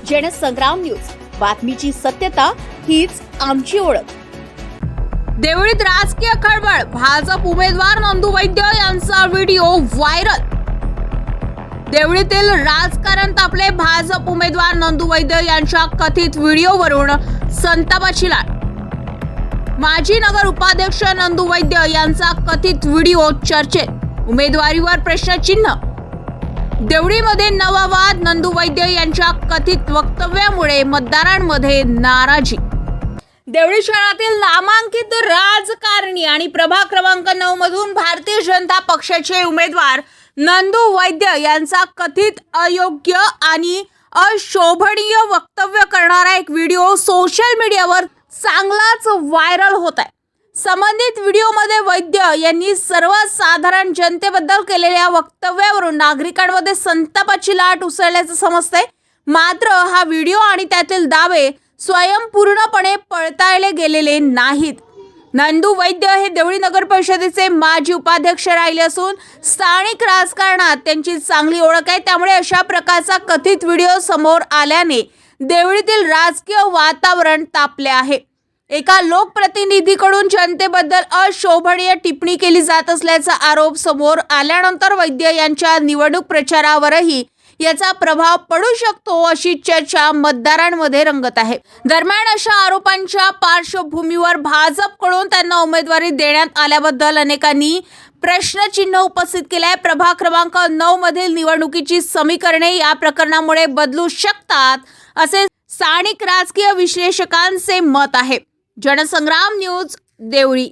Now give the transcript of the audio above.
Jansangram news, बातमीची सत्यता हीच आमची ओळख। देवळीत राजकीय खळबळ, भाजप उमेदवार नंदू वैद्य यांचा व्हिडिओ व्हायरल। देवळीतील राजकारण तापले, भाजप उमेदवार नंदू वैद्य यांच्या कथित व्हिडिओवरून संतापाची लाट। माजी नगर उपाध्यक्ष नंदू वैद्य यांचा कथित व्हिडिओ चर्चेत, उमेदवारीवर प्रश्नचिन्ह। देवळीमध्ये नवा वाद, नंदू वैद्य यांच्या कथित वक्तव्यामुळे मतदारांमध्ये नाराजी। देवळी शहरातील नामांकित राजकारणी आणि प्रभाग क्रमांक 9 मधून भारतीय जनता पक्षाचे उमेदवार नंदू वैद्य यांचा कथित अयोग्य आणि अशोभनीय वक्तव्य करणारा एक व्हिडिओ सोशल मीडियावर चांगलाच व्हायरल होत आहे। संबंधित व्हिडिओमध्ये वैद्य यांनी सर्वसाधारण जनतेबद्दल केलेल्या वक्तव्यावरून नागरिकांमध्ये संतापाची लाट उसळल्याचं समजतंय। मात्र हा व्हिडिओ आणि त्यातील दावे स्वयंपूर्णपणे पडताळले गेलेले नाहीत। नंदू वैद्य हे देवळी नगर परिषदेचे माजी उपाध्यक्ष राहिले असून स्थानिक राजकारणात त्यांची चांगली ओळख आहे। त्यामुळे अशा प्रकारचा कथित व्हिडिओ समोर आल्याने देवळीतील राजकीय वातावरण तापले आहे। एका लोकप्रतिनिधीकडून जनतेबद्दल अशोभनीय टिप्पणी केली जात असल्याचा आरोप समोर आल्यानंतर वैद्य यांच्या निवडणूक प्रचारावरही याचा प्रभाव पडू शकतो अशी चर्चा मतदारांमध्ये रंगत आहे। दरम्यान अशा आरोपांच्या पार्श्वभूमीवर भाजपकडून त्यांना उमेदवारी देण्यात आल्याबद्दल अनेकांनी प्रश्नचिन्ह उपस्थित केले आहे। प्रभाग क्रमांक 9 मधील निवडणुकीची समीकरणे या प्रकरणामुळे बदलू शकतात असे स्थानिक राजकीय विश्लेषकांचे मत आहे। जनसंग्राम न्यूज, देवळी।